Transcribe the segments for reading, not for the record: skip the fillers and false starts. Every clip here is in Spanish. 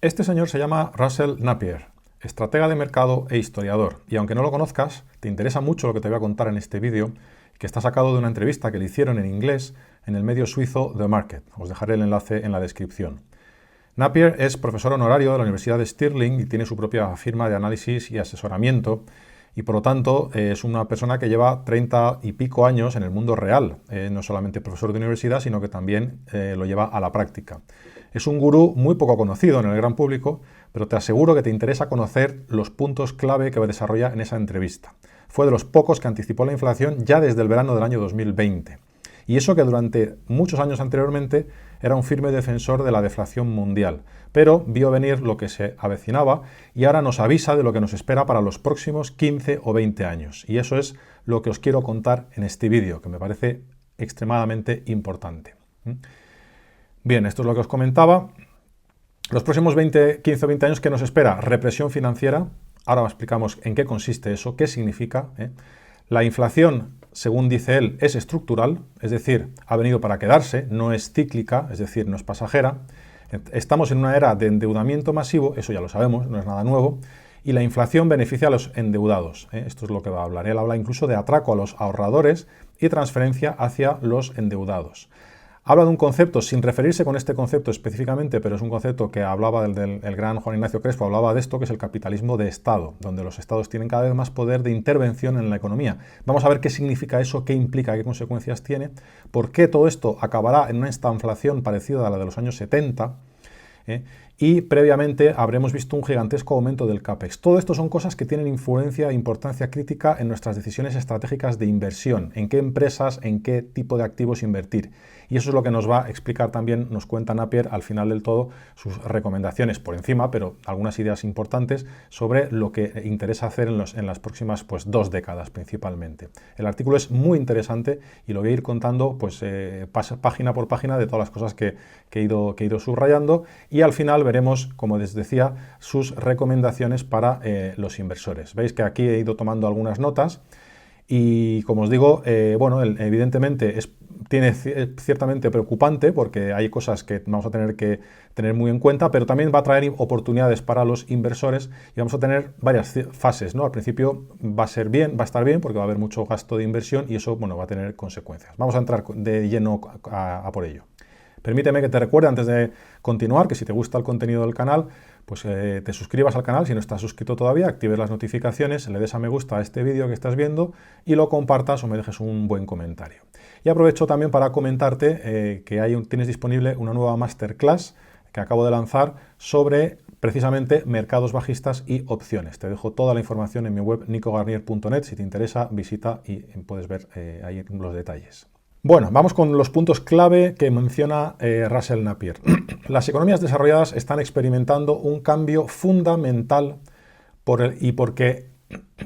Este señor se llama Russell Napier, estratega de mercado e historiador, y aunque no lo conozcas, te interesa mucho lo que te voy a contar en este vídeo, que está sacado de una entrevista que le hicieron en inglés en el medio suizo The Market. Os dejaré el enlace en la descripción. Napier es profesor honorario de la Universidad de Stirling y tiene su propia firma de análisis y asesoramiento, y por lo tanto es una persona que lleva 30 y pico años en el mundo real, no solamente profesor de universidad, sino que también lo lleva a la práctica. Es un gurú muy poco conocido en el gran público, pero te aseguro que te interesa conocer los puntos clave que desarrolla en esa entrevista. Fue de los pocos que anticipó la inflación ya desde el verano del año 2020. Y eso que durante muchos años anteriormente era un firme defensor de la deflación mundial, pero vio venir lo que se avecinaba y ahora nos avisa de lo que nos espera para los próximos 15 o 20 años. Y eso es lo que os quiero contar en este vídeo, que me parece extremadamente importante. Bien, esto es lo que os comentaba. Los próximos 15 o 20 años, ¿qué nos espera? Represión financiera. Ahora explicamos en qué consiste eso, qué significa. La inflación, según dice él, es estructural, es decir, ha venido para quedarse, no es cíclica, es decir, no es pasajera. Estamos en una era de endeudamiento masivo, eso ya lo sabemos, no es nada nuevo, y la inflación beneficia a los endeudados. Esto es lo que va a hablar. Él habla incluso de atraco a los ahorradores y transferencia hacia los endeudados. Habla de un concepto, sin referirse con este concepto específicamente, pero es un concepto que hablaba del gran Juan Ignacio Crespo, hablaba de esto, que es el capitalismo de Estado, donde los estados tienen cada vez más poder de intervención en la economía. Vamos a ver qué significa eso, qué implica, qué consecuencias tiene, por qué todo esto acabará en una estanflación parecida a la de los años 70, y previamente habremos visto un gigantesco aumento del CAPEX. Todo esto son cosas que tienen influencia e importancia crítica en nuestras decisiones estratégicas de inversión, en qué empresas, en qué tipo de activos invertir. Y eso es lo que nos va a explicar también, nos cuenta Napier al final del todo, sus recomendaciones por encima, pero algunas ideas importantes sobre lo que interesa hacer en las próximas 2 décadas principalmente. El artículo es muy interesante y lo voy a ir contando página por página de todas las cosas que he ido subrayando, y al final veremos, como les decía, sus recomendaciones para los inversores. Veis que aquí he ido tomando algunas notas y, como os digo, evidentemente tiene ciertamente preocupante porque hay cosas que vamos a tener que tener muy en cuenta, pero también va a traer oportunidades para los inversores y vamos a tener varias fases, ¿no? Al principio va a estar bien porque va a haber mucho gasto de inversión y eso, va a tener consecuencias. Vamos a entrar de lleno a por ello. Permíteme que te recuerde antes de continuar que si te gusta el contenido del canal, pues te suscribas al canal si no estás suscrito todavía, actives las notificaciones, le des a me gusta a este vídeo que estás viendo y lo compartas o me dejes un buen comentario. Y aprovecho también para comentarte que tienes disponible una nueva masterclass que acabo de lanzar sobre precisamente mercados bajistas y opciones. Te dejo toda la información en mi web nicogarnier.net. Si te interesa, visita y puedes ver ahí los detalles. Bueno, vamos con los puntos clave que menciona Russell Napier. Las economías desarrolladas están experimentando un cambio fundamental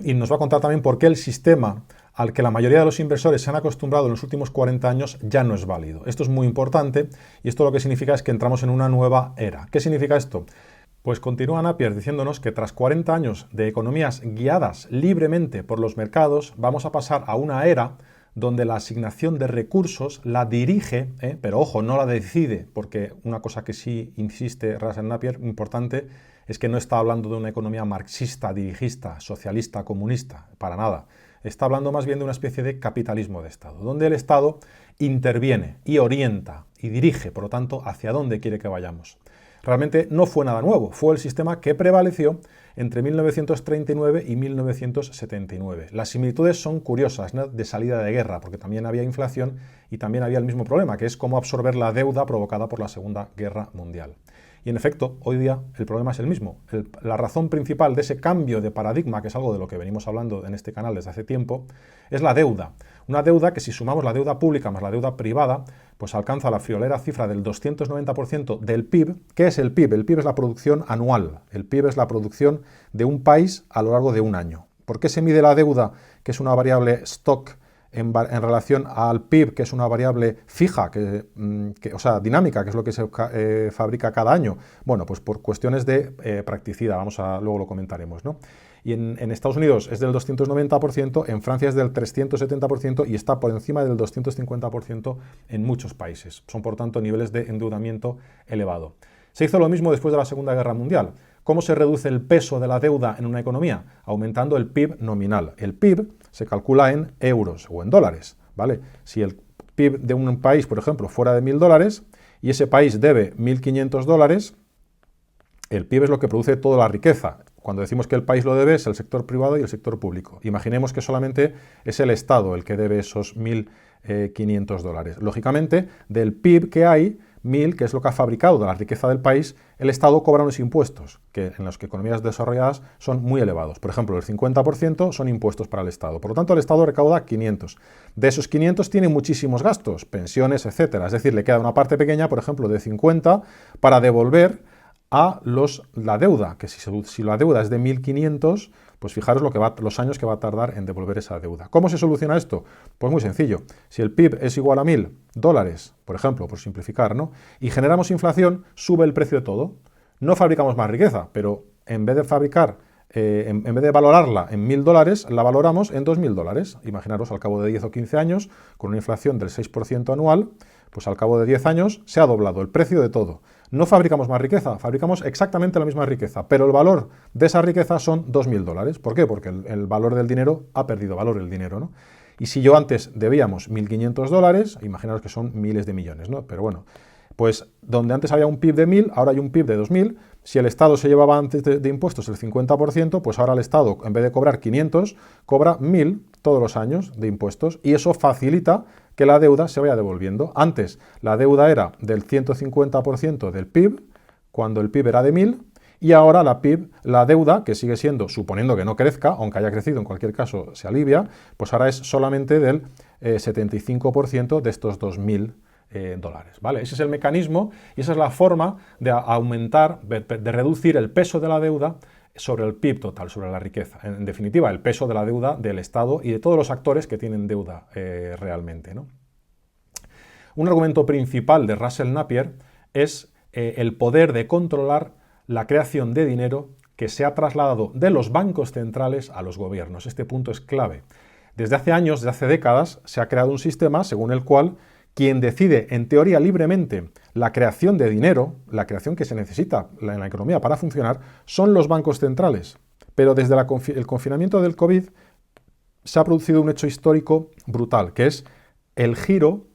y nos va a contar también por qué el sistema al que la mayoría de los inversores se han acostumbrado en los últimos 40 años ya no es válido. Esto es muy importante y esto lo que significa es que entramos en una nueva era. ¿Qué significa esto? Pues continúa Napier diciéndonos que tras 40 años de economías guiadas libremente por los mercados, vamos a pasar a una era donde la asignación de recursos la dirige, pero ojo, no la decide, porque una cosa que sí insiste Russell Napier, importante, es que no está hablando de una economía marxista, dirigista, socialista, comunista, para nada. Está hablando más bien de una especie de capitalismo de Estado, donde el Estado interviene y orienta y dirige, por lo tanto, hacia dónde quiere que vayamos. Realmente no fue nada nuevo, fue el sistema que prevaleció entre 1939 y 1979. Las similitudes son curiosas, ¿no? De salida de guerra, porque también había inflación y también había el mismo problema, que es cómo absorber la deuda provocada por la Segunda Guerra Mundial. Y en efecto, hoy día el problema es el mismo. La razón principal de ese cambio de paradigma, que es algo de lo que venimos hablando en este canal desde hace tiempo, es la deuda. Una deuda que, si sumamos la deuda pública más la deuda privada, pues alcanza la friolera cifra del 290% del PIB. ¿Qué es el PIB? El PIB es la producción anual. El PIB es la producción de un país a lo largo de un año. ¿Por qué se mide la deuda, que es una variable stock, en relación al PIB, que es una variable fija, o sea, dinámica, que es lo que se fabrica cada año? Bueno, pues por cuestiones de practicidad, luego lo comentaremos, ¿no? Y en Estados Unidos es del 290%, en Francia es del 370% y está por encima del 250% en muchos países. Son, por tanto, niveles de endeudamiento elevado. Se hizo lo mismo después de la Segunda Guerra Mundial. ¿Cómo se reduce el peso de la deuda en una economía? Aumentando el PIB nominal. El PIB se calcula en euros o en dólares, ¿vale? Si el PIB de un país, por ejemplo, fuera de 1.000 dólares y ese país debe 1.500 dólares, el PIB es lo que produce toda la riqueza. Cuando decimos que el país lo debe es el sector privado y el sector público. Imaginemos que solamente es el Estado el que debe esos 1.500 dólares. Lógicamente, del PIB que hay, 1.000, que es lo que ha fabricado de la riqueza del país, el Estado cobra unos impuestos, que en las que economías desarrolladas son muy elevados. Por ejemplo, el 50% son impuestos para el Estado. Por lo tanto, el Estado recauda 500. De esos 500 tiene muchísimos gastos, pensiones, etcétera. Es decir, le queda una parte pequeña, por ejemplo, de 50 para devolver a la deuda, que si la deuda es de 1.500, pues fijaros los años que va a tardar en devolver esa deuda. ¿Cómo se soluciona esto? Pues muy sencillo. Si el PIB es igual a 1.000 dólares, por ejemplo, por simplificar, ¿no? Y generamos inflación, sube el precio de todo. No fabricamos más riqueza, pero en vez de fabricar, en vez de valorarla en 1.000 dólares, la valoramos en 2.000 dólares. Imaginaros, al cabo de 10 o 15 años, con una inflación del 6% anual, pues al cabo de 10 años se ha doblado el precio de todo. No fabricamos más riqueza, fabricamos exactamente la misma riqueza, pero el valor de esa riqueza son 2.000 dólares. ¿Por qué? Porque el valor del dinero ha perdido valor el dinero, ¿no? Y si yo antes debíamos 1.500 dólares, imaginaos que son miles de millones, ¿no? Pero bueno, pues donde antes había un PIB de 1.000, ahora hay un PIB de 2.000. Si el Estado se llevaba antes de impuestos el 50%, pues ahora el Estado, en vez de cobrar 500, cobra 1.000 todos los años de impuestos, y eso facilita que la deuda se vaya devolviendo. Antes la deuda era del 150% del PIB, cuando el PIB era de 1.000, y ahora la deuda, que sigue siendo, suponiendo que no crezca, aunque haya crecido, en cualquier caso se alivia, pues ahora es solamente del 75% de estos 2.000 dólares, ¿vale? Ese es el mecanismo y esa es la forma de aumentar, de reducir el peso de la deuda sobre el PIB total, sobre la riqueza. En definitiva, el peso de la deuda del Estado y de todos los actores que tienen deuda realmente, ¿no? Un argumento principal de Russell Napier es el poder de controlar la creación de dinero que se ha trasladado de los bancos centrales a los gobiernos. Este punto es clave. Desde hace años, desde hace décadas, se ha creado un sistema según el cual quien decide, en teoría libremente, la creación de dinero, la creación que se necesita en la economía para funcionar, son los bancos centrales. Pero desde el confinamiento del COVID se ha producido un hecho histórico brutal, que es el giro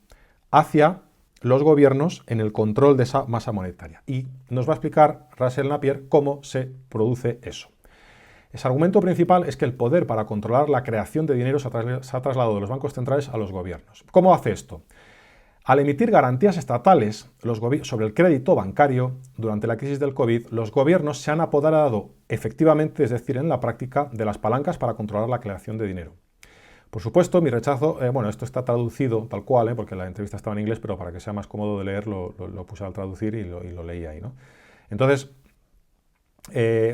hacia los gobiernos en el control de esa masa monetaria. Y nos va a explicar Russell Napier cómo se produce eso. Ese argumento principal es que el poder para controlar la creación de dinero se ha trasladado de los bancos centrales a los gobiernos. ¿Cómo hace esto? Al emitir garantías estatales sobre el crédito bancario durante la crisis del COVID, los gobiernos se han apoderado efectivamente, es decir, en la práctica, de las palancas para controlar la creación de dinero. Por supuesto, mi rechazo, bueno, esto está traducido tal cual, porque la entrevista estaba en inglés, pero para que sea más cómodo de leer lo puse al traducir y lo leí ahí, ¿no? Entonces,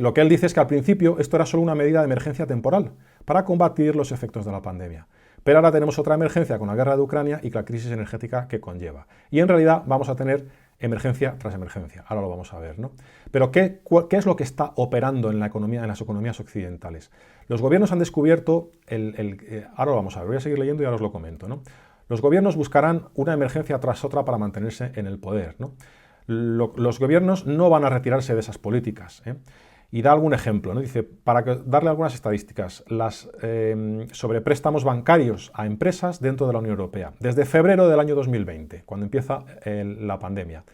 lo que él dice es que al principio esto era solo una medida de emergencia temporal para combatir los efectos de la pandemia. Pero ahora tenemos otra emergencia con la guerra de Ucrania y la crisis energética que conlleva. Y en realidad vamos a tener emergencia tras emergencia. Ahora lo vamos a ver, ¿no? Pero ¿qué es lo que está operando en la economía, en las economías occidentales? Los gobiernos han descubierto, ahora lo vamos a ver, voy a seguir leyendo y ahora os lo comento, ¿no? Los gobiernos buscarán una emergencia tras otra para mantenerse en el poder, ¿no? Los gobiernos no van a retirarse de esas políticas, ¿eh? Y da algún ejemplo, ¿no? Dice, para darle algunas estadísticas, sobre préstamos bancarios a empresas dentro de la Unión Europea, desde febrero del año 2020, cuando empieza la pandemia.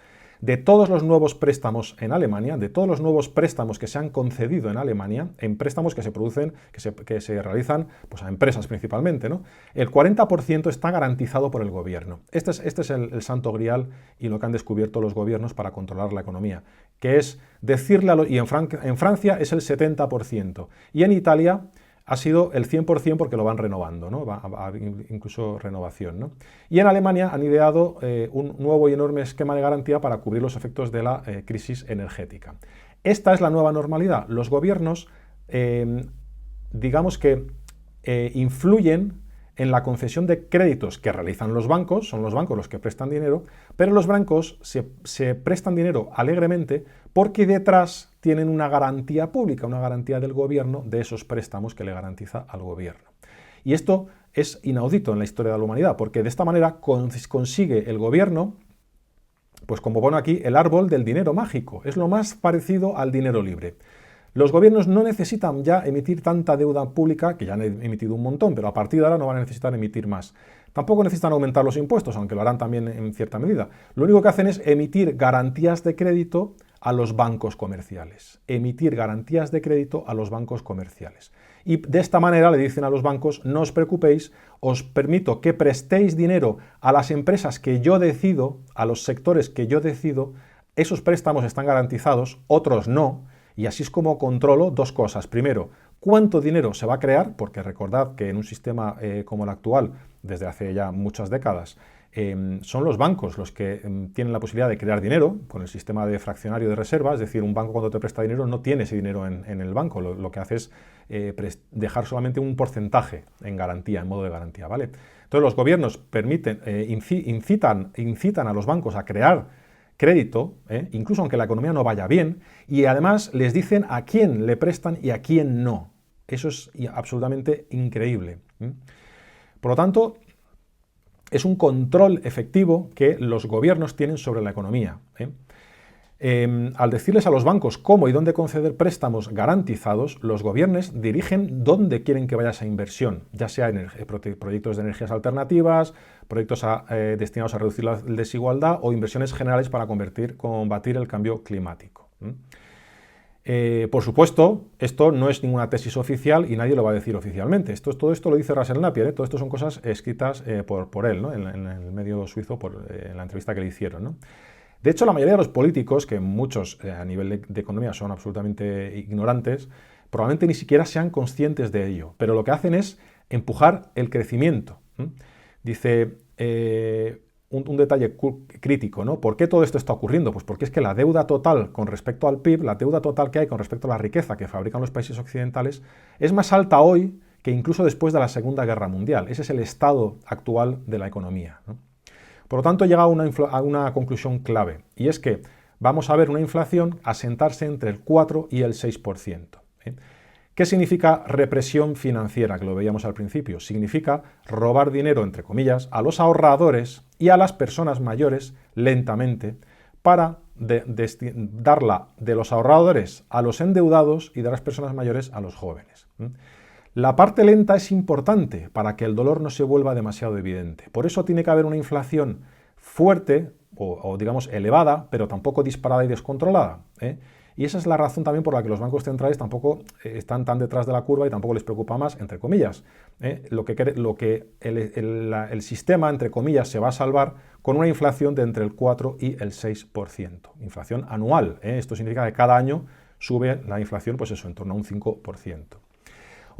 De todos los nuevos préstamos en Alemania, de todos los nuevos préstamos que se han concedido en Alemania, en préstamos que se producen, que se realizan pues, a empresas principalmente, ¿no? El 40% está garantizado por el gobierno. Este es el santo grial y lo que han descubierto los gobiernos para controlar la economía, que es decirle y en Francia es el 70%, y en Italia ha sido el 100% porque lo van renovando, ¿no? Va a incluso renovación, ¿no? Y en Alemania han ideado un nuevo y enorme esquema de garantía para cubrir los efectos de la crisis energética. Esta es la nueva normalidad. Los gobiernos, digamos que influyen en la concesión de créditos que realizan los bancos, son los bancos los que prestan dinero, pero los bancos se prestan dinero alegremente porque detrás tienen una garantía pública, una garantía del gobierno de esos préstamos que le garantiza al gobierno. Y esto es inaudito en la historia de la humanidad, porque de esta manera consigue el gobierno pues como pone aquí, el árbol del dinero mágico. Es lo más parecido al dinero libre. Los gobiernos no necesitan ya emitir tanta deuda pública, que ya han emitido un montón, pero a partir de ahora no van a necesitar emitir más. Tampoco necesitan aumentar los impuestos, aunque lo harán también en cierta medida. Lo único que hacen es emitir garantías de crédito a los bancos comerciales. Emitir garantías de crédito a los bancos comerciales. Y de esta manera le dicen a los bancos, no os preocupéis, os permito que prestéis dinero a las empresas que yo decido, a los sectores que yo decido, esos préstamos están garantizados, otros no, y así es como controlo dos cosas. Primero, cuánto dinero se va a crear, porque recordad que en un sistema como el actual, desde hace ya muchas décadas, son los bancos los que tienen la posibilidad de crear dinero con el sistema de fraccionario de reserva, es decir, un banco cuando te presta dinero no tiene ese dinero en el banco, lo que hace es dejar solamente un porcentaje en garantía, en modo de garantía, ¿vale? Entonces los gobiernos incitan a los bancos a crear crédito, incluso aunque la economía no vaya bien, y además les dicen a quién le prestan y a quién no. Eso es absolutamente increíble. Por lo tanto, es un control efectivo que los gobiernos tienen sobre la economía. Al decirles a los bancos cómo y dónde conceder préstamos garantizados, los gobiernos dirigen dónde quieren que vaya esa inversión, ya sea en proyectos de energías alternativas, proyectos destinados a reducir la desigualdad o inversiones generales para combatir el cambio climático. Por supuesto, esto no es ninguna tesis oficial y nadie lo va a decir oficialmente. Todo esto lo dice Russell Napier, todo esto son cosas escritas por él, ¿no? en el medio suizo, en la entrevista que le hicieron, ¿no? De hecho, la mayoría de los políticos, que muchos a nivel de economía son absolutamente ignorantes, probablemente ni siquiera sean conscientes de ello, pero lo que hacen es empujar el crecimiento. Dice un detalle crítico, ¿no? ¿Por qué todo esto está ocurriendo? Pues porque es que la deuda total con respecto al PIB, la deuda total que hay con respecto a la riqueza que fabrican los países occidentales, es más alta hoy que incluso después de la Segunda Guerra Mundial. Ese es el estado actual de la economía, ¿no? Por lo tanto, llega a una conclusión clave, y es que vamos a ver una inflación asentarse entre el 4 y el 6%. ¿Qué significa represión financiera? Que lo veíamos al principio. Significa robar dinero, entre comillas, a los ahorradores y a las personas mayores lentamente para darla de los ahorradores a los endeudados y de las personas mayores a los jóvenes. La parte lenta es importante para que el dolor no se vuelva demasiado evidente. Por eso tiene que haber una inflación fuerte o digamos elevada, pero tampoco disparada y descontrolada. Y esa es la razón también por la que los bancos centrales tampoco están tan detrás de la curva y tampoco les preocupa más, entre comillas. Lo que el sistema, entre comillas, se va a salvar con una inflación de entre el 4 y el 6%. Inflación anual. Esto significa que cada año sube la inflación, pues eso, en torno a un 5%.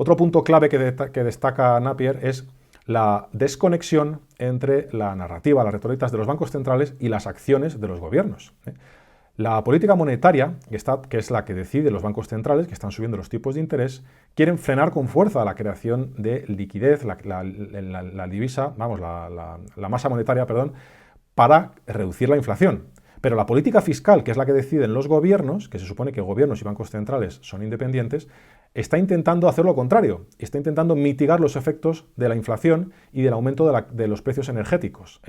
Otro punto clave que destaca Napier es la desconexión entre la narrativa, las retóricas de los bancos centrales y las acciones de los gobiernos. La política monetaria, que es la que decide los bancos centrales, que están subiendo los tipos de interés, quieren frenar con fuerza la creación de liquidez, la divisa, vamos, la masa monetaria, perdón, para reducir la inflación. Pero la política fiscal, que es la que deciden los gobiernos, que se supone que gobiernos y bancos centrales son independientes, está intentando hacer lo contrario, está intentando mitigar los efectos de la inflación y del aumento de los precios energéticos.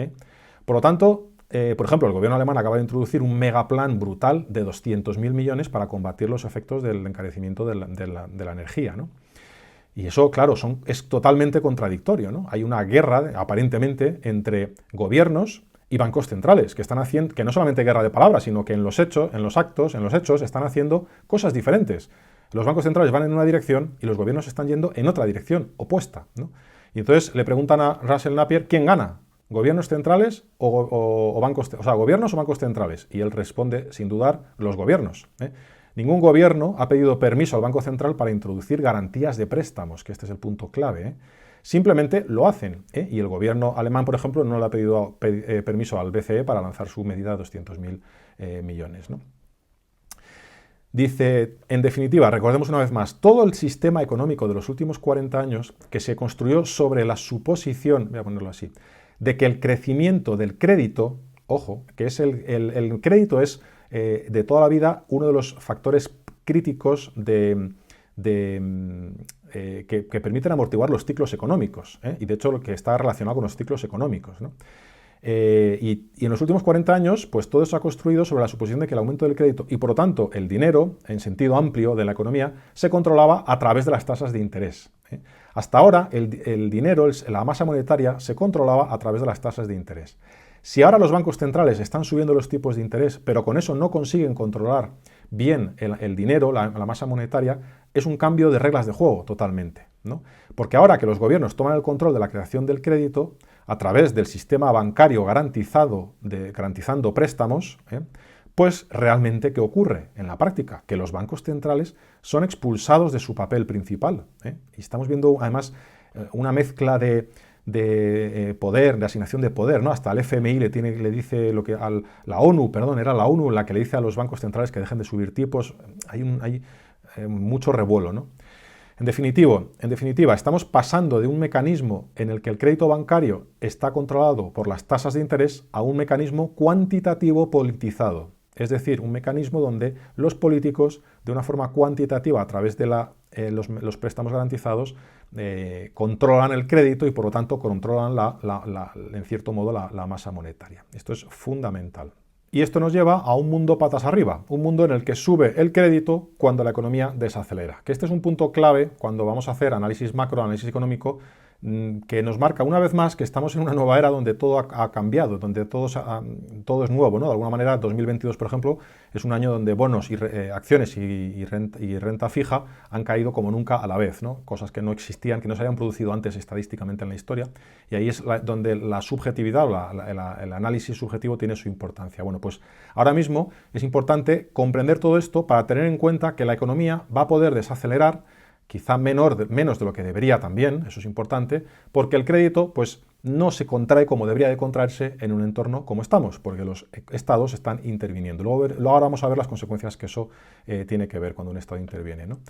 Por lo tanto, por ejemplo, el gobierno alemán acaba de introducir un megaplan brutal de 200.000 millones para combatir los efectos del encarecimiento de la energía, ¿no? Y eso, claro, es totalmente contradictorio, ¿no? Hay una guerra, aparentemente, entre gobiernos y bancos centrales, que están haciendo, que no solamente guerra de palabras, sino que en los hechos están haciendo cosas diferentes. Los bancos centrales van en una dirección y los gobiernos están yendo en otra dirección, opuesta, ¿no? Y entonces le preguntan a Russell Napier quién gana, ¿gobiernos centrales o bancos, o sea, gobiernos o bancos centrales? Y él responde, sin dudar, los gobiernos. Ningún gobierno ha pedido permiso al Banco Central para introducir garantías de préstamos, que este es el punto clave. Simplemente lo hacen. Y el gobierno alemán, por ejemplo, no le ha pedido permiso al BCE para lanzar su medida de 200.000 millones, ¿no? Dice, en definitiva, recordemos una vez más, todo el sistema económico de los últimos 40 años que se construyó sobre la suposición, voy a ponerlo así, de que el crecimiento del crédito, ojo, que es el crédito es de toda la vida uno de los factores críticos que permiten amortiguar los ciclos económicos, y de hecho lo que está relacionado con los ciclos económicos, ¿no? Y en los últimos 40 años, pues todo se ha construido sobre la suposición de que el aumento del crédito y, por lo tanto, el dinero, en sentido amplio de la economía, se controlaba a través de las tasas de interés. Hasta ahora, el dinero, la masa monetaria, se controlaba a través de las tasas de interés. Si ahora los bancos centrales están subiendo los tipos de interés, pero con eso no consiguen controlar bien el dinero, la masa monetaria, es un cambio de reglas de juego totalmente, ¿no? Porque ahora que los gobiernos toman el control de la creación del crédito a través del sistema bancario garantizando préstamos, pues realmente ¿qué ocurre en la práctica? Que los bancos centrales son expulsados de su papel principal. Y estamos viendo además una mezcla de poder, de asignación de poder, ¿no? Hasta el FMI le dice lo que la ONU, perdón, era la ONU la que le dice a los bancos centrales que dejen de subir tipos. Hay mucho revuelo, ¿no? En definitiva, estamos pasando de un mecanismo en el que el crédito bancario está controlado por las tasas de interés a un mecanismo cuantitativo politizado. Es decir, un mecanismo donde los políticos, de una forma cuantitativa, a través de los préstamos garantizados, controlan el crédito y, por lo tanto, controlan, en cierto modo, la masa monetaria. Esto es fundamental. Y esto nos lleva a un mundo patas arriba, un mundo en el que sube el crédito cuando la economía desacelera. Que este es un punto clave cuando vamos a hacer análisis macro, análisis económico, que nos marca una vez más que estamos en una nueva era donde todo ha cambiado, donde todo es nuevo, ¿no? De alguna manera, 2022, por ejemplo, es un año donde bonos y acciones y renta fija han caído como nunca a la vez, ¿no? Cosas que no existían, que no se habían producido antes estadísticamente en la historia, y ahí es donde la subjetividad, el análisis subjetivo tiene su importancia. Bueno, pues ahora mismo es importante comprender todo esto para tener en cuenta que la economía va a poder desacelerar, quizá menos de lo que debería también, eso es importante, porque el crédito pues, no se contrae como debería de contraerse en un entorno como estamos, porque los estados están interviniendo. Luego ahora vamos a ver las consecuencias que eso tiene que ver cuando un estado interviene, ¿no?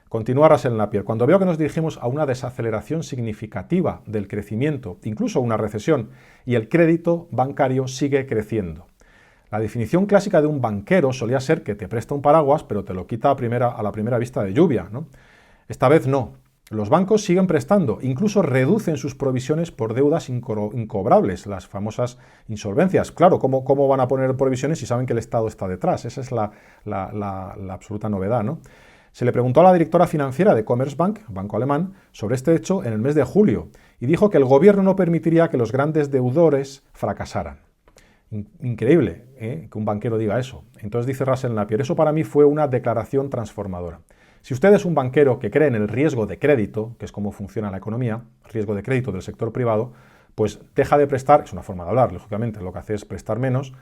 Continúa Russell Napier. Cuando veo que nos dirigimos a una desaceleración significativa del crecimiento, incluso una recesión, y el crédito bancario sigue creciendo. La definición clásica de un banquero solía ser que te presta un paraguas, pero te lo quita a la primera vista de lluvia, ¿no? Esta vez no. Los bancos siguen prestando, incluso reducen sus provisiones por deudas incobrables, las famosas insolvencias. Claro, ¿cómo van a poner provisiones si saben que el Estado está detrás? Esa es la absoluta novedad, ¿no? Se le preguntó a la directora financiera de Commerzbank, banco alemán, sobre este hecho en el mes de julio y dijo que el gobierno no permitiría que los grandes deudores fracasaran. Increíble, que un banquero diga eso. Entonces dice Russell Napier, eso para mí fue una declaración transformadora. Si usted es un banquero que cree en el riesgo de crédito, que es cómo funciona la economía, riesgo de crédito del sector privado, pues deja de prestar, es una forma de hablar, lógicamente, lo que hace es prestar menos.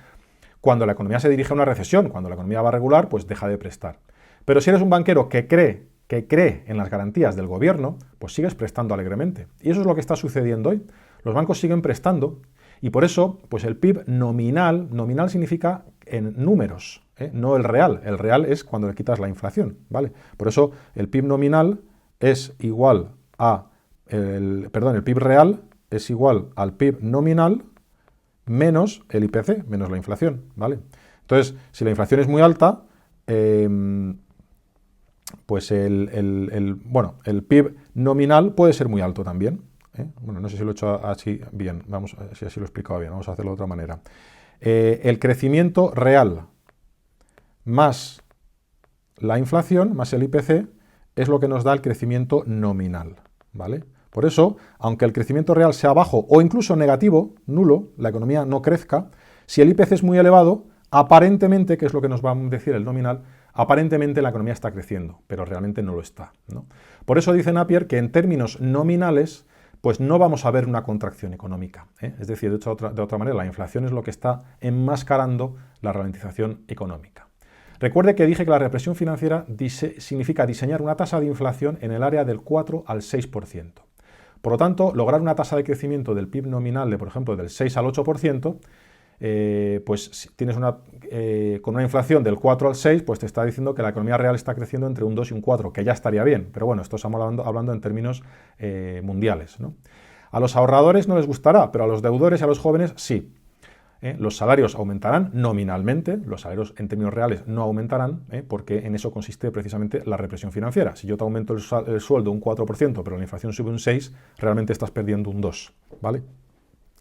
Cuando la economía se dirige a una recesión, cuando la economía va regular, pues deja de prestar. Pero si eres un banquero que cree en las garantías del gobierno, pues sigues prestando alegremente. Y eso es lo que está sucediendo hoy. Los bancos siguen prestando y por eso, pues el PIB nominal significa en números, no el real. El real es cuando le quitas la inflación, ¿vale? Por eso el PIB nominal es igual el PIB real es igual al PIB nominal menos el IPC, menos la inflación, ¿vale? Entonces, si la inflación es muy alta, pues el PIB nominal puede ser muy alto también. Bueno, no sé si lo he hecho así bien, vamos, si así lo he explicado bien, vamos a hacerlo de otra manera. El crecimiento real más la inflación, más el IPC, es lo que nos da el crecimiento nominal, ¿vale? Por eso, aunque el crecimiento real sea bajo o incluso negativo, nulo, la economía no crezca, si el IPC es muy elevado, aparentemente, que es lo que nos va a decir el nominal, aparentemente la economía está creciendo, pero realmente no lo está, ¿no? Por eso dice Napier que en términos nominales, pues no vamos a ver una contracción económica, Es decir, de otra manera, la inflación es lo que está enmascarando la ralentización económica. Recuerde que dije que la represión financiera significa diseñar una tasa de inflación en el área del 4 al 6%. Por lo tanto, lograr una tasa de crecimiento del PIB nominal de, por ejemplo, del 6 al 8%, pues si tienes con una inflación del 4 al 6, pues te está diciendo que la economía real está creciendo entre un 2 y un 4, que ya estaría bien, pero bueno, esto estamos hablando en términos mundiales, ¿no? A los ahorradores no les gustará, pero a los deudores y a los jóvenes sí. Los salarios aumentarán nominalmente, los salarios en términos reales no aumentarán, porque en eso consiste precisamente la represión financiera. Si yo te aumento el sueldo un 4%, pero la inflación sube un 6%, realmente estás perdiendo un 2%, ¿vale?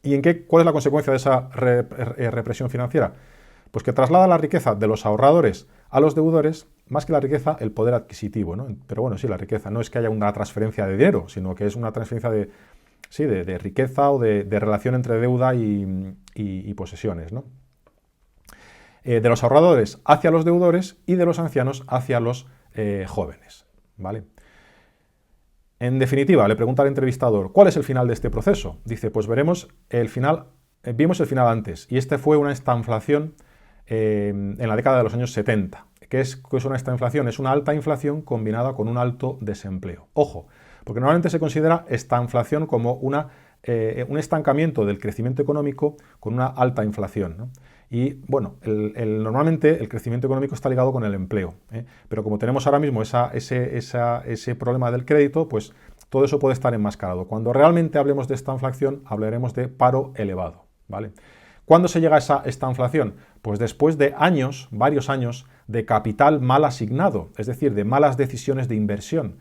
¿Y cuál es la consecuencia de esa represión financiera? Pues que traslada la riqueza de los ahorradores a los deudores, más que la riqueza, el poder adquisitivo, ¿no? Pero bueno, sí, la riqueza no es que haya una transferencia de dinero, sino que es una transferencia de riqueza o de relación entre deuda y posesiones, ¿no? De los ahorradores hacia los deudores y de los ancianos hacia los jóvenes, ¿vale? En definitiva, le pregunta al entrevistador, ¿cuál es el final de este proceso? Dice, pues veremos el final, vimos el final antes, y este fue una estanflación en la década de los años 70. ¿Qué es una estanflación? Es una alta inflación combinada con un alto desempleo. Ojo, porque normalmente se considera estanflación como un estancamiento del crecimiento económico con una alta inflación, ¿no? Y bueno, normalmente el crecimiento económico está ligado con el empleo, ¿eh? Pero como tenemos ahora mismo ese problema del crédito, pues todo eso puede estar enmascarado. Cuando realmente hablemos de estanflación, hablaremos de paro elevado, ¿vale? ¿Cuándo se llega a esa estanflación? Pues después de años, varios años, de capital mal asignado, es decir, de malas decisiones de inversión.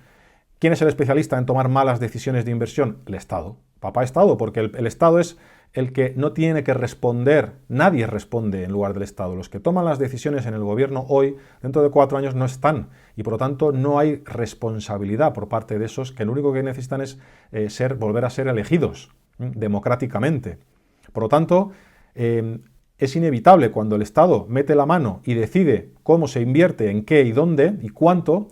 ¿Quién es el especialista en tomar malas decisiones de inversión? El Estado. Papá Estado, porque el Estado es el que no tiene que responder, nadie responde en lugar del Estado. Los que toman las decisiones en el gobierno hoy, dentro de 4 años, no están. Y por lo tanto no hay responsabilidad por parte de esos que lo único que necesitan es volver a ser elegidos democráticamente. Por lo tanto, es inevitable cuando el Estado mete la mano y decide cómo se invierte, en qué y dónde y cuánto,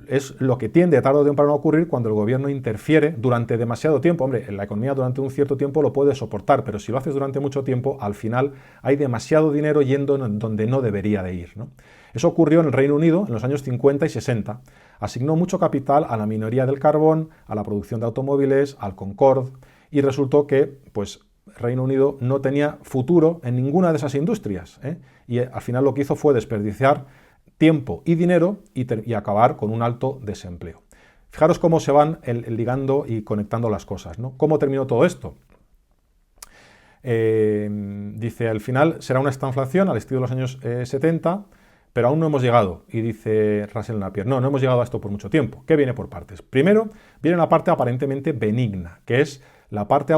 es lo que tiende tarde o temprano a ocurrir cuando el gobierno interfiere durante demasiado tiempo. Hombre, en la economía durante un cierto tiempo lo puede soportar, pero si lo haces durante mucho tiempo, al final hay demasiado dinero yendo donde no debería de ir, ¿no? Eso ocurrió en el Reino Unido en los años 50 y 60. Asignó mucho capital a la minería del carbón, a la producción de automóviles, al Concorde, y resultó que, pues, Reino Unido no tenía futuro en ninguna de esas industrias, ¿eh? Y al final lo que hizo fue desperdiciar tiempo y dinero y acabar con un alto desempleo. Fijaros cómo se van ligando y conectando las cosas, ¿no? ¿Cómo terminó todo esto? Dice, al final será una estanflación al estilo de los años 70, pero aún no hemos llegado. Y dice Russell Napier, no hemos llegado a esto por mucho tiempo. ¿Qué viene por partes? Primero, viene una parte aparentemente benigna, que es la parte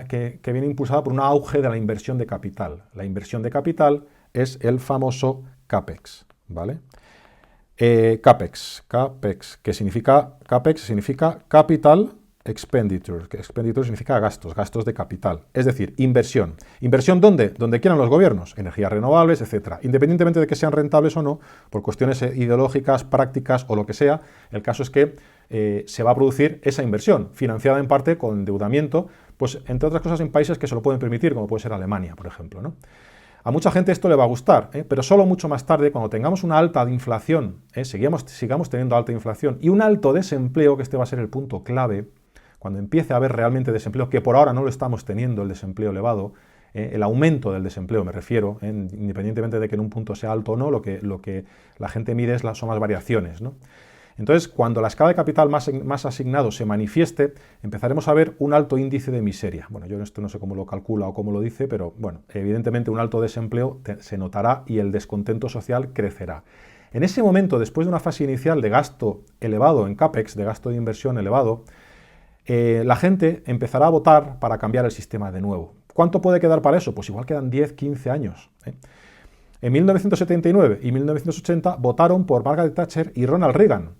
que viene impulsada por un auge de la inversión de capital. La inversión de capital es el famoso CAPEX, ¿vale? CAPEX, que significa Capital Expenditure, que expenditure significa gastos de capital, es decir, inversión. ¿Inversión dónde? Donde quieran los gobiernos, energías renovables, etc. Independientemente de que sean rentables o no, por cuestiones ideológicas, prácticas o lo que sea, el caso es que se va a producir esa inversión, financiada en parte con endeudamiento, pues entre otras cosas en países que se lo pueden permitir, como puede ser Alemania, por ejemplo, ¿no? A mucha gente esto le va a gustar, pero solo mucho más tarde, cuando tengamos una alta inflación, sigamos teniendo alta inflación y un alto desempleo, que este va a ser el punto clave, cuando empiece a haber realmente desempleo, que por ahora no lo estamos teniendo, el desempleo elevado, el aumento del desempleo me refiero, independientemente de que en un punto sea alto o no, lo que la gente mide son las variaciones, ¿no? Entonces, cuando la escala de capital más asignado se manifieste, empezaremos a ver un alto índice de miseria. Bueno, yo esto no sé cómo lo calcula o cómo lo dice, pero bueno, evidentemente un alto desempleo se notará y el descontento social crecerá. En ese momento, después de una fase inicial de gasto elevado en CAPEX, de gasto de inversión elevado, la gente empezará a votar para cambiar el sistema de nuevo. ¿Cuánto puede quedar para eso? Pues igual quedan 10, 15 años, ¿eh? En 1979 y 1980 votaron por Margaret Thatcher y Ronald Reagan,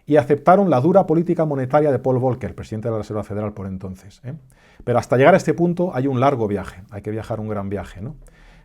y aceptaron la dura política monetaria de Paul Volcker, presidente de la Reserva Federal por entonces, Pero hasta llegar a este punto hay un largo viaje, hay que viajar un gran viaje, ¿no?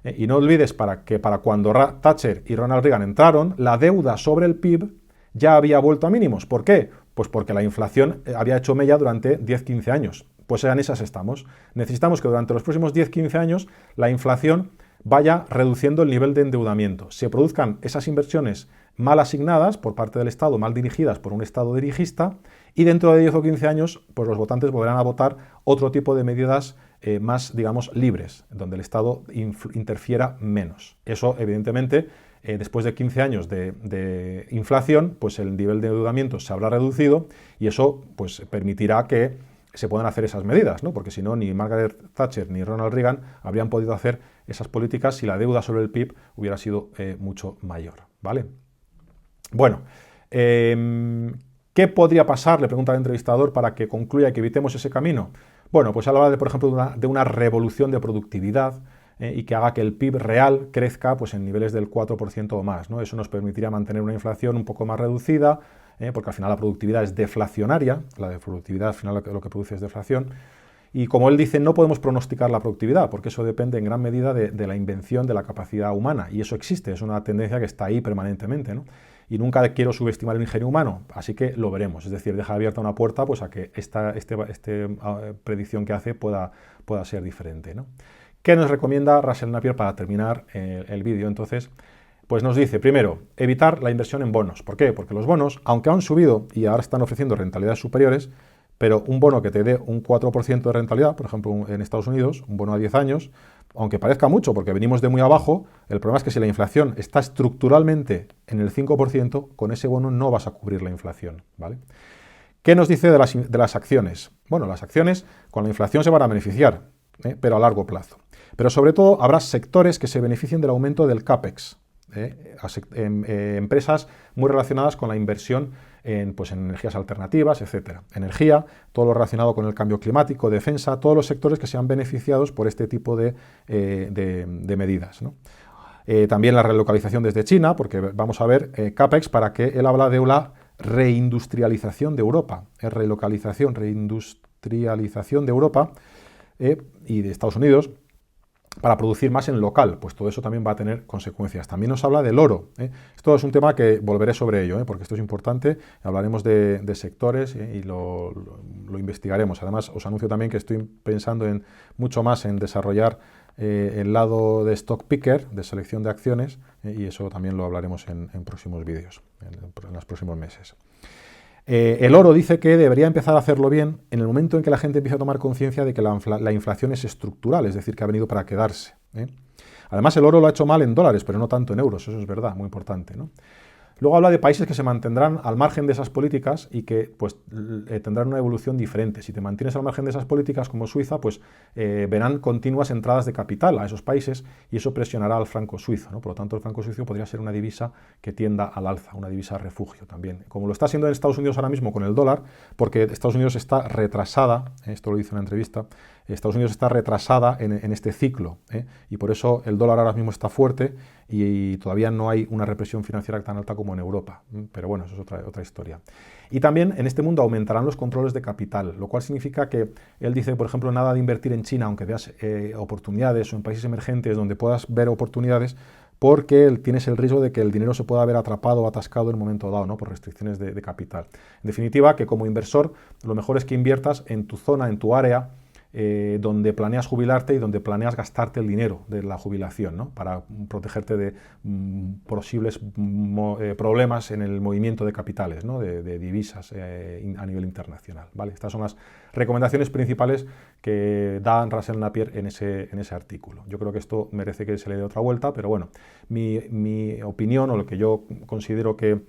Y no olvides que para cuando Thatcher y Ronald Reagan entraron, la deuda sobre el PIB ya había vuelto a mínimos. ¿Por qué? Pues porque la inflación había hecho mella durante 10-15 años. Pues en esas estamos. Necesitamos que durante los próximos 10-15 años la inflación vaya reduciendo el nivel de endeudamiento. Se produzcan esas inversiones mal asignadas por parte del Estado, mal dirigidas por un Estado dirigista, y dentro de 10 o 15 años, pues los votantes volverán a votar otro tipo de medidas más, digamos, libres, donde el Estado interfiera menos. Eso, evidentemente, después de 15 años de inflación, pues el nivel de endeudamiento se habrá reducido y eso pues permitirá que se puedan hacer esas medidas, ¿no? Porque si no, ni Margaret Thatcher ni Ronald Reagan habrían podido hacer esas políticas si la deuda sobre el PIB hubiera sido mucho mayor, ¿vale? Bueno, ¿qué podría pasar, le pregunta el entrevistador, para que concluya y que evitemos ese camino? Bueno, pues habla, por ejemplo, de una revolución de productividad y que haga que el PIB real crezca pues, en niveles del 4% o más, ¿no? Eso nos permitiría mantener una inflación un poco más reducida, porque al final la productividad es deflacionaria, la productividad al final lo que produce es deflación. Y como él dice, no podemos pronosticar la productividad, porque eso depende en gran medida de la invención de la capacidad humana, y eso existe, es una tendencia que está ahí permanentemente, ¿no? Y nunca quiero subestimar el ingenio humano, así que lo veremos, es decir, deja abierta una puerta pues, a que esta predicción que hace pueda ser diferente, ¿no? ¿Qué nos recomienda Russell Napier para terminar el vídeo? Entonces, pues nos dice, primero, evitar la inversión en bonos. ¿Por qué? Porque los bonos, aunque han subido y ahora están ofreciendo rentabilidades superiores, pero un bono que te dé un 4% de rentabilidad, por ejemplo en Estados Unidos, un bono a 10 años, aunque parezca mucho porque venimos de muy abajo, el problema es que si la inflación está estructuralmente en el 5%, con ese bono no vas a cubrir la inflación, ¿vale? ¿Qué nos dice de las acciones? Bueno, las acciones con la inflación se van a beneficiar, pero a largo plazo. Pero sobre todo habrá sectores que se beneficien del aumento del CAPEX, empresas muy relacionadas con la inversión en energías alternativas, etcétera. Energía, todo lo relacionado con el cambio climático, defensa, todos los sectores que sean beneficiados por este tipo de medidas, ¿no? También la relocalización desde China, porque vamos a ver CAPEX, para que él habla de la reindustrialización de Europa, reindustrialización de Europa y de Estados Unidos, para producir más en local, pues todo eso también va a tener consecuencias. También nos habla del oro. Esto es un tema que volveré sobre ello, porque esto es importante. Hablaremos de sectores y lo investigaremos. Además, os anuncio también que estoy pensando mucho más en desarrollar el lado de stock picker, de selección de acciones, y eso también lo hablaremos en próximos vídeos, en los próximos meses. El oro dice que debería empezar a hacerlo bien en el momento en que la gente empiece a tomar conciencia de que la inflación es estructural, es decir, que ha venido para quedarse. Además, el oro lo ha hecho mal en dólares, pero no tanto en euros, eso es verdad, muy importante, ¿no? Luego habla de países que se mantendrán al margen de esas políticas y que pues, tendrán una evolución diferente. Si te mantienes al margen de esas políticas, como Suiza, pues verán continuas entradas de capital a esos países y eso presionará al franco suizo, ¿no? Por lo tanto, el franco suizo podría ser una divisa que tienda al alza, una divisa refugio también. Como lo está haciendo en Estados Unidos ahora mismo con el dólar, porque Estados Unidos está retrasada, esto lo dice en una entrevista, Estados Unidos está retrasada en este ciclo, y por eso el dólar ahora mismo está fuerte y todavía no hay una represión financiera tan alta como en Europa, pero bueno, eso es otra historia. Y también en este mundo aumentarán los controles de capital, lo cual significa que él dice, por ejemplo, nada de invertir en China, aunque veas oportunidades, o en países emergentes donde puedas ver oportunidades, porque tienes el riesgo de que el dinero se pueda haber atrapado o atascado en un momento dado, ¿no? Por restricciones de capital. En definitiva, que como inversor, lo mejor es que inviertas en tu zona, en tu área, donde planeas jubilarte y donde planeas gastarte el dinero de la jubilación, ¿no? Para protegerte de posibles problemas en el movimiento de capitales, ¿no? de divisas a nivel internacional, ¿vale? Estas son las recomendaciones principales que da Russell Napier en ese artículo. Yo creo que esto merece que se le dé otra vuelta, pero bueno, mi opinión, o lo que yo considero que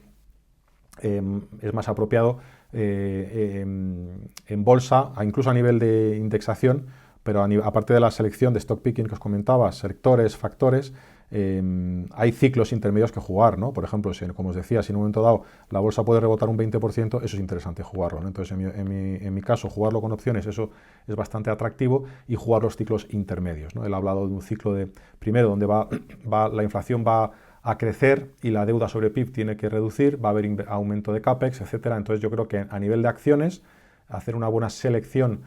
es más apropiado en bolsa, incluso a nivel de indexación, pero aparte de la selección de stock picking que os comentaba, sectores, factores, hay ciclos intermedios que jugar, ¿no? Por ejemplo, como os decía, si en un momento dado la bolsa puede rebotar un 20%, eso es interesante jugarlo, ¿no? Entonces, en mi caso, jugarlo con opciones, eso es bastante atractivo, y jugar los ciclos intermedios, ¿no? Él ha hablado de un ciclo de, primero, donde la inflación va a crecer y la deuda sobre PIB tiene que reducir, va a haber aumento de CAPEX, etcétera. Entonces yo creo que a nivel de acciones, hacer una buena selección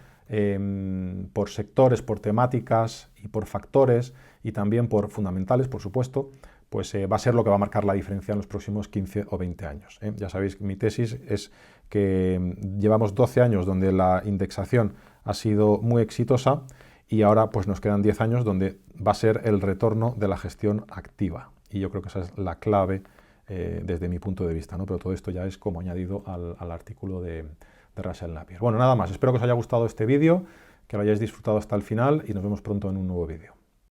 por sectores, por temáticas y por factores, y también por fundamentales, por supuesto, pues va a ser lo que va a marcar la diferencia en los próximos 15 o 20 años. Ya sabéis que mi tesis es que llevamos 12 años donde la indexación ha sido muy exitosa y ahora pues nos quedan 10 años donde va a ser el retorno de la gestión activa. Y yo creo que esa es la clave desde mi punto de vista, ¿no? Pero todo esto ya es como añadido al artículo de Russell Napier. Bueno, nada más. Espero que os haya gustado este vídeo, que lo hayáis disfrutado hasta el final y nos vemos pronto en un nuevo vídeo.